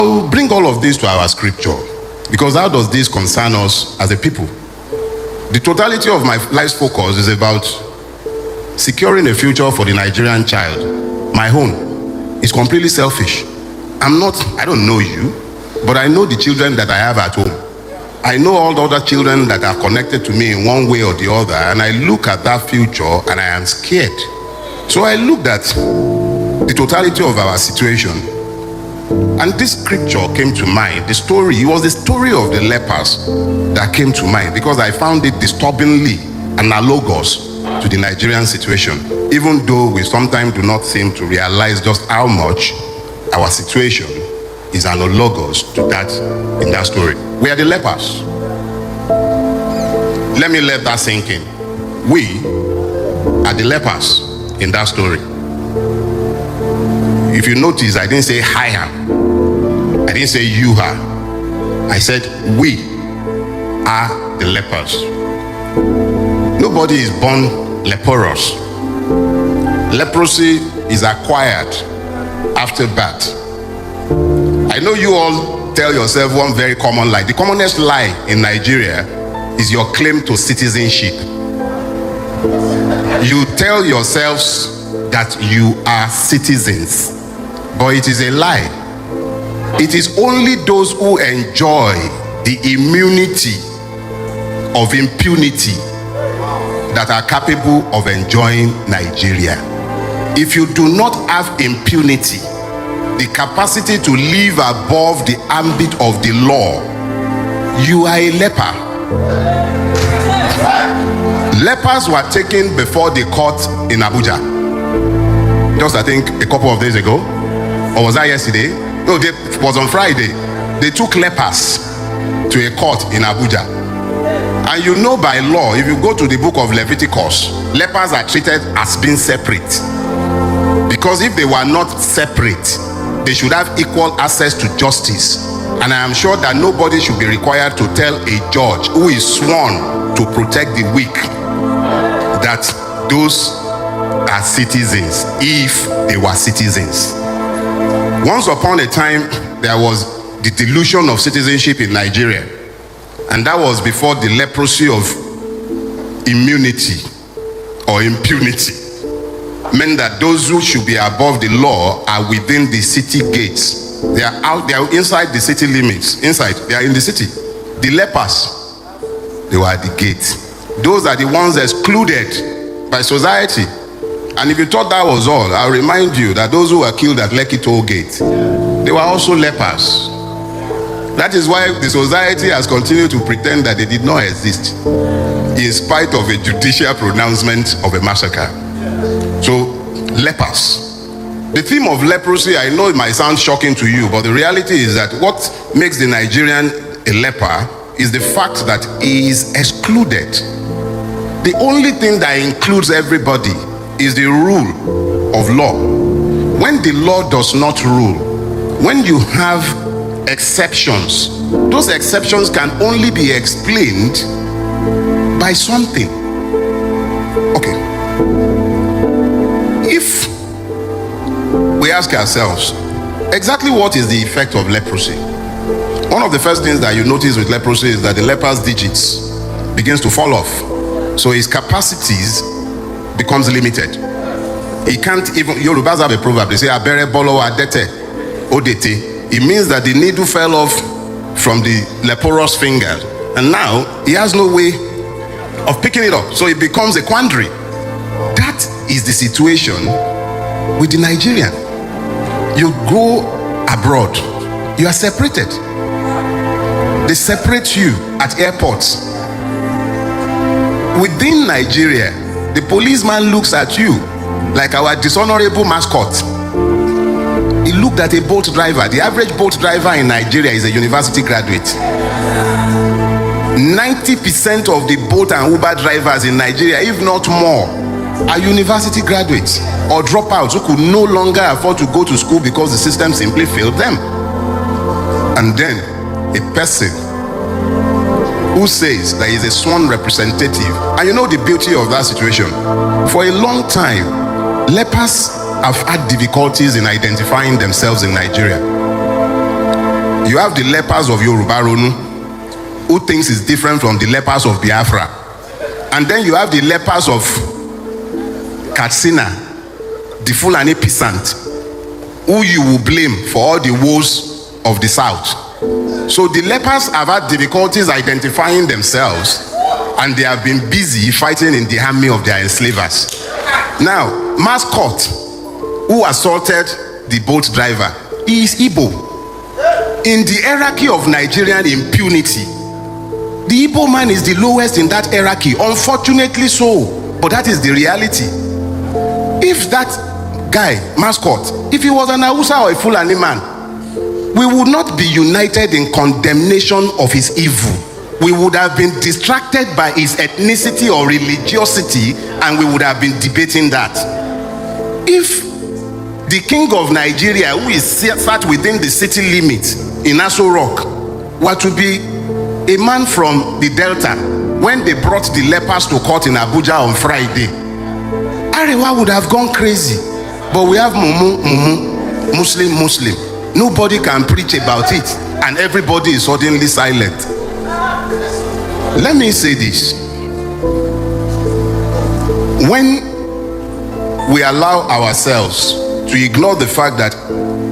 I'll bring all of this to our scripture, because how does this concern us as a people? The totality of my life's focus is about securing a future for the Nigerian child. My own is completely selfish. I don't know you, but I know the children that I have at home. I know all the other children that are connected to me in one way or the other, and I look at that future and I am scared. So I looked at the totality of our situation, and this scripture came to mind. It was the story of the lepers that came to mind, because I found it disturbingly analogous to the Nigerian situation, even though we sometimes do not seem to realize just how much our situation is analogous to that in that story. We are the lepers. Let me let that sink in. We are the lepers in that story. If you notice, I didn't say I am. I didn't say you are. I said we are the lepers. Nobody is born leprous. Leprosy is acquired after birth. I know you all tell yourself one very common lie. The commonest lie in Nigeria is your claim to citizenship. You tell yourselves that you are citizens, but it is a lie. It is only those who enjoy the immunity of impunity that are capable of enjoying Nigeria. If you do not have impunity, the capacity to live above the ambit of the law, you are a leper. Lepers were taken before the court in Abuja. Just I think a couple of days ago, or was that yesterday? No, it was on Friday. They took lepers to a court in Abuja. And you know by law, if you go to the book of Leviticus, lepers are treated as being separate. Because if they were not separate, they should have equal access to justice. And I am sure that nobody should be required to tell a judge who is sworn to protect the weak that those are citizens, if they were citizens. Once upon a time, there was the delusion of citizenship in Nigeria. And that was before the leprosy of immunity or impunity meant that those who should be above the law are within the city gates. They are inside the city limits. They are in the city. The lepers, they were at the gate. Those are the ones excluded by society. And if you thought that was all, I'll remind you that those who were killed at Lekki Toll Gate, they were also lepers. That is why the society has continued to pretend that they did not exist, in spite of a judicial pronouncement of a massacre. So, lepers. The theme of leprosy, I know it might sound shocking to you, but the reality is that what makes the Nigerian a leper is the fact that he is excluded. The only thing that includes everybody is the rule of law. When the law does not rule, when you have exceptions, those exceptions can only be explained by something. Okay. If we ask ourselves, exactly what is the effect of leprosy? One of the first things that you notice with leprosy is that the leper's digits begins to fall off. So his capacities becomes limited. He can't even, Yorubas have a proverb, they say, abere bolo adete odete. It means that the needle fell off from the leprous finger, and now he has no way of picking it up. So it becomes a quandary. That is the situation with the Nigerian. You go abroad, you are separated. They separate you at airports. Within Nigeria, the policeman looks at you like our dishonorable mascot. He looked at a boat driver. The average boat driver in Nigeria is a university graduate. 90% of the boat and Uber drivers in Nigeria, if not more, are university graduates or dropouts who could no longer afford to go to school because the system simply failed them. And then a person who says that he's a sworn representative. And you know the beauty of that situation? For a long time, lepers have had difficulties in identifying themselves in Nigeria. You have the lepers of Yoruba Ronu, who thinks it's different from the lepers of Biafra. And then you have the lepers of Katsina, the Fulani peasant, who you will blame for all the woes of the South. So the lepers have had difficulties identifying themselves, and they have been busy fighting in the army of their enslavers. Now, Mascot, who assaulted the boat driver, is Igbo. In the hierarchy of Nigerian impunity, the Igbo man is the lowest in that hierarchy, unfortunately so, but that is the reality. If that guy, Mascot, if he was an Hausa or a Fulani man, we would not be united in condemnation of his evil. We would have been distracted by his ethnicity or religiosity, and we would have been debating that. If the king of Nigeria, who is sat within the city limits in Aso Rock, were to be a man from the Delta, when they brought the lepers to court in Abuja on Friday, Arewa would have gone crazy. But we have Muslim. Nobody can preach about it, and everybody is suddenly silent. Let me say this. When we allow ourselves to ignore the fact that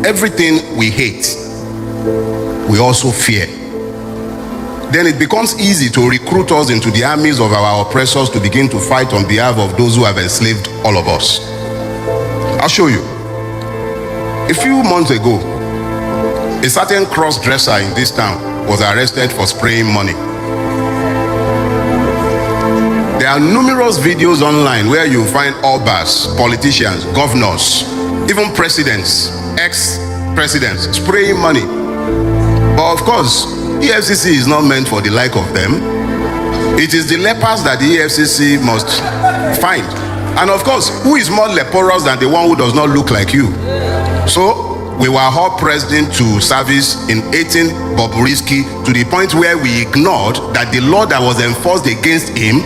everything we hate, we also fear, then it becomes easy to recruit us into the armies of our oppressors to begin to fight on behalf of those who have enslaved all of us. I'll show you. A few months ago, a certain cross-dresser in this town was arrested for spraying money. There are numerous videos online where you find obas, politicians, governors, even presidents, ex-presidents spraying money. But of course, EFCC is not meant for the like of them. It is the lepers that the EFCC must find. And of course, who is more leprous than the one who does not look like you? So we were all pressed into service in 18 Bobrisky to the point where we ignored that the law that was enforced against him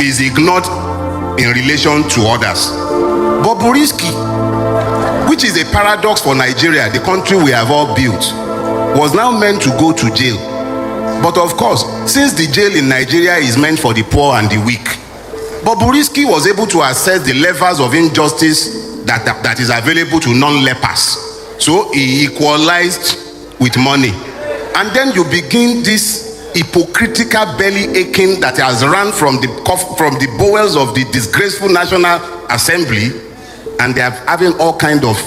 is ignored in relation to others. Bobrisky, which is a paradox for Nigeria, the country we have all built, was now meant to go to jail. But of course, since the jail in Nigeria is meant for the poor and the weak, Bobrisky was able to assess the levels of injustice that is available to non-lepers. So he equalized with money. And then you begin this hypocritical belly aching that has run from the bowels of the disgraceful National Assembly, and they are having all kind of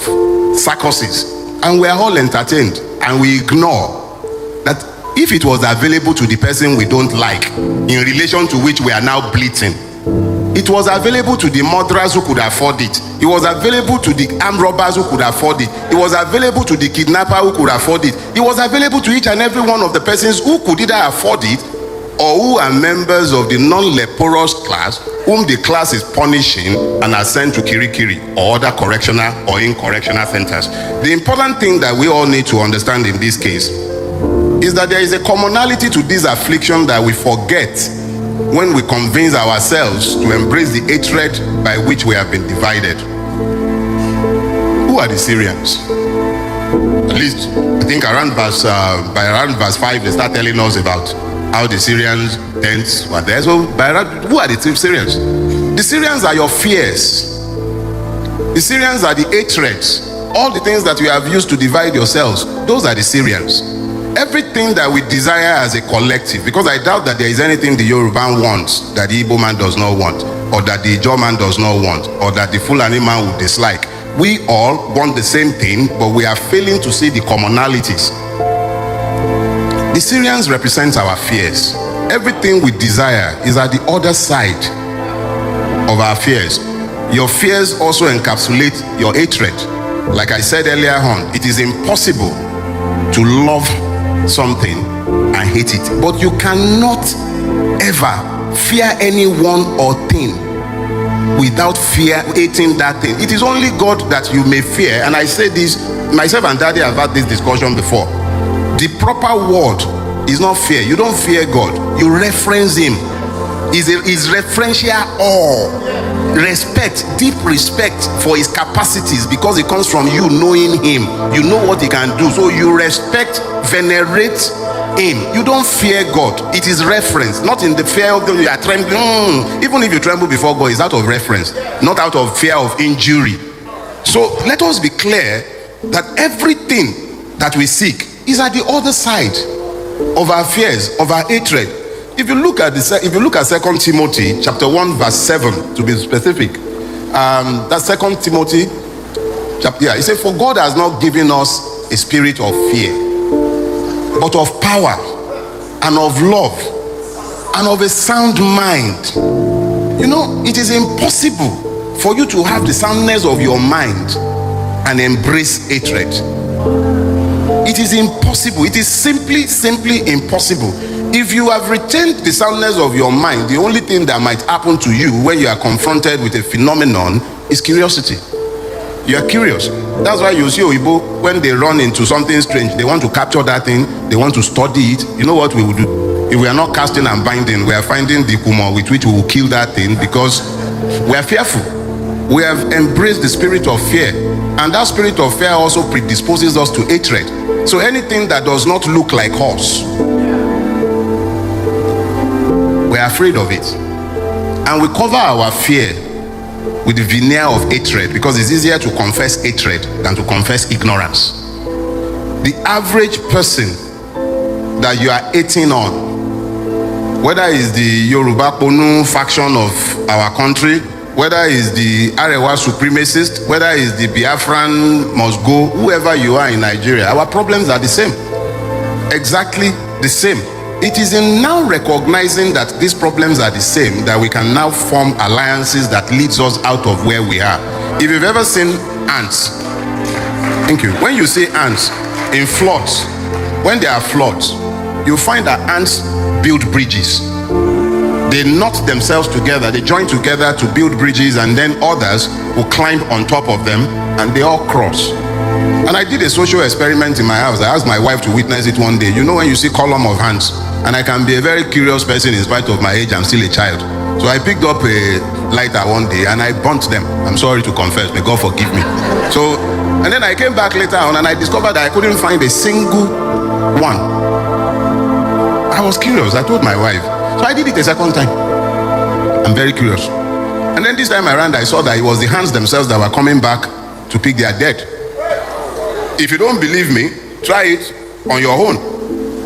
circuses. And we are all entertained, and we ignore that if it was available to the person we don't like, in relation to which we are now bleating, it was available to the murderers who could afford it. It was available to the armed robbers who could afford it. It was available to the kidnapper who could afford it. It was available to each and every one of the persons who could either afford it or who are members of the non-leprous class, whom the class is punishing and are sent to Kirikiri or other correctional or in-correctional centers. The important thing that we all need to understand in this case is that there is a commonality to this affliction that we forget when we convince ourselves to embrace the hatred by which we have been divided. Who are the Syrians? At least, I think by around verse 5, they start telling us about how the Syrians tents were there. So, who are the Syrians? The Syrians are your fears. The Syrians are the hatreds. All the things that you have used to divide yourselves, those are the Syrians. Everything that we desire as a collective, because I doubt that there is anything the Yoruba wants that the Igbo man does not want, or that the Ijaw man does not want, or that the Fulani man would dislike. We all want the same thing, but we are failing to see the commonalities. The Syrians represent our fears. Everything we desire is at the other side of our fears. Your fears also encapsulate your hatred. Like I said earlier on, it is impossible to love something and hate it, but you cannot ever fear anyone or thing without hating that thing. It is only God that you may fear. And I say this, myself and Daddy have had this discussion before. The proper word is not fear. You don't fear God, you reference him. Is referential awe, respect, deep respect for his capacities, because it comes from you knowing him. You know what he can do, so you respect venerate him. You don't fear God. It is reference, not in the fear of God. You are trembling. Even if you tremble before God, it's out of reference, not out of fear of injury. So let us be clear that everything that we seek is at the other side of our fears, of our hatred. If you look at 2 Timothy chapter 1 verse 7, to be specific, that's 2 Timothy chapter, it says, for God has not given us a spirit of fear, but of power and of love and of a sound mind. You know, it is impossible for you to have the soundness of your mind and embrace hatred. It is impossible. It is simply impossible. If you have retained the soundness of your mind, the only thing that might happen to you when you are confronted with a phenomenon is curiosity. You are curious. That's why you see Oyibo, when they run into something strange, they want to capture that thing, they want to study it. You know what we will do? If we are not casting and binding, we are finding the kumar with which we will kill that thing, because we are fearful. We have embraced the spirit of fear, and that spirit of fear also predisposes us to hatred. So anything that does not look like us, we are afraid of it, and we cover our fear with the veneer of hatred, because it's easier to confess hatred than to confess ignorance. The average person that you are hating on, whether it's the Yoruba Ponu faction of our country, whether it's the Arewa supremacist, whether it's the Biafran must go, whoever you are in Nigeria, our problems are the same. Exactly the same. It is in now recognizing that these problems are the same that we can now form alliances that leads us out of where we are. If you've ever seen ants, thank you. When you see ants in floods, when there are floods, you find that ants build bridges. They knot themselves together, they join together to build bridges, and then others will climb on top of them and they all cross. And I did a social experiment in my house. I asked my wife to witness it one day. You know, when you see column of ants, and I can be a very curious person in spite of my age, I'm still a child. So I picked up a lighter one day and I burnt them. I'm sorry to confess, may God forgive me. So, and then I came back later on and I discovered that I couldn't find a single one. I was curious. I told my wife. So I did it a second time. I'm very curious. And then this time around, I saw that it was the ants themselves that were coming back to pick their dead. If you don't believe me, try it on your own.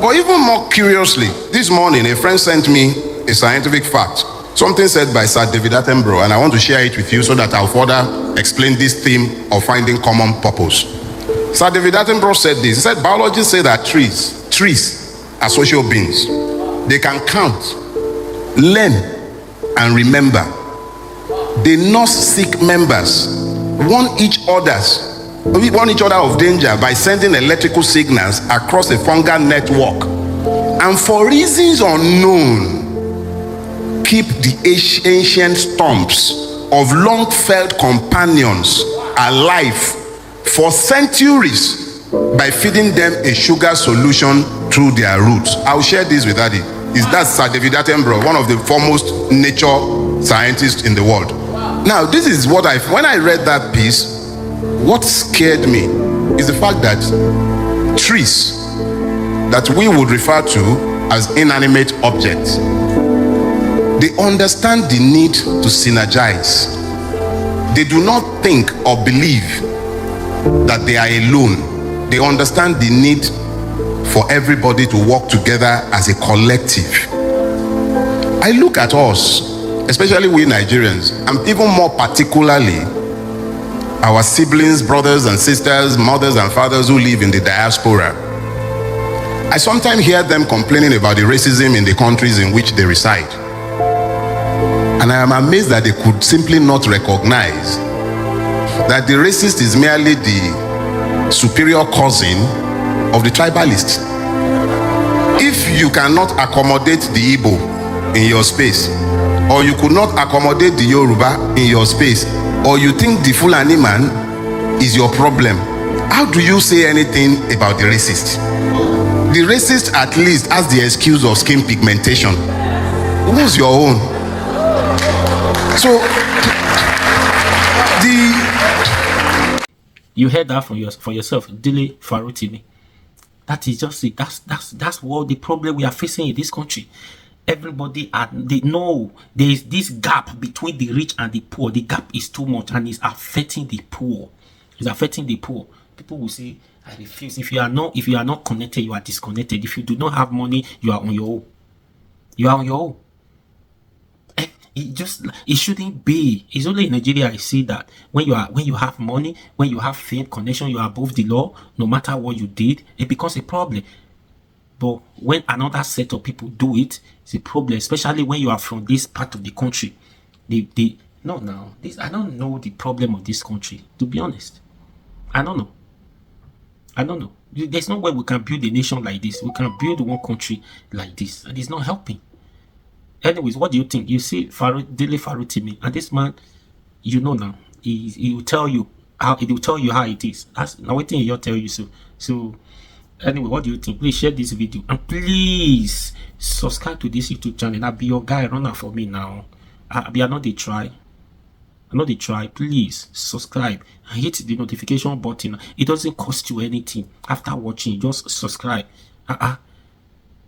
But even more curiously, this morning a friend sent me a scientific fact. Something said by Sir David Attenborough, and I want to share it with you so that I'll further explain this theme of finding common purpose. Sir David Attenborough said this. He said, biologists say that trees are social beings. They can count, learn, and remember. They nurse sick members, warn each other of danger by sending electrical signals across a fungal network, and for reasons unknown, keep the ancient stumps of long-felt companions alive for centuries by feeding them a sugar solution through their roots. I'll share this with Daddy. That's Sir David Attenborough, one of the foremost nature scientists in the world. Now, this is what when I read that piece, what scared me is the fact that trees that we would refer to as inanimate objects, they understand the need to synergize. They do not think or believe that they are alone. They understand the need for everybody to work together as a collective. I look at us, especially we Nigerians, and even more particularly our siblings, brothers and sisters, mothers and fathers who live in the diaspora. I sometimes hear them complaining about the racism in the countries in which they reside. And I am amazed that they could simply not recognize that the racist is merely the superior cousin of the tribalist. If you cannot accommodate the Igbo in your space, or you could not accommodate the Yoruba in your space, or you think the Fulani man is your problem, how do you say anything about the racist? The racist at least has the excuse of skin pigmentation. Who's your own? So, you heard that for yourself, Dele FOROTIMI. That is just it. That's what the problem we are facing in this country. Everybody they know there is this gap between the rich and the poor. The gap is too much and it's affecting the poor. It's affecting the poor. People will say, I refuse. If you are not connected, you are disconnected. If you do not have money, you are on your own. You are on your own. It shouldn't be. It's only in Nigeria I see that when you have money, when you have fame, connection, you are above the law. No matter what you did, it becomes a problem. But when another set of people do it, it's a problem. Especially when you are from this part of the country. I don't know the problem of this country. To be honest, I don't know. There's no way we can build a nation like this. We can build one country like this, and it's not helping. Anyways, what do you think? You see Dele FOROTIMI, and this man, you know now, he will tell you how it is. That's now waiting he'll tell you so. So anyway, what do you think? Please share this video and please subscribe to this YouTube channel. I'll be your guy runner for me now. I know they try. Please subscribe and hit the notification button. It doesn't cost you anything. After watching, just subscribe.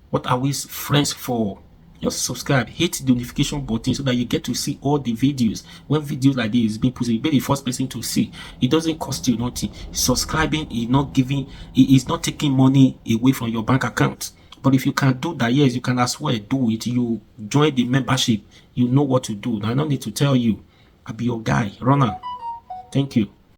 What are we friends for? Just subscribe, hit the notification button so that you get to see all the videos. When videos like this is being put, you'll be the first person to see. It doesn't cost you nothing. Subscribing is not taking money away from your bank account. But if you can do that, yes, you can as well do it. You join the membership, you know what to do. I don't need to tell you. I'll be your guy, runner. Thank you.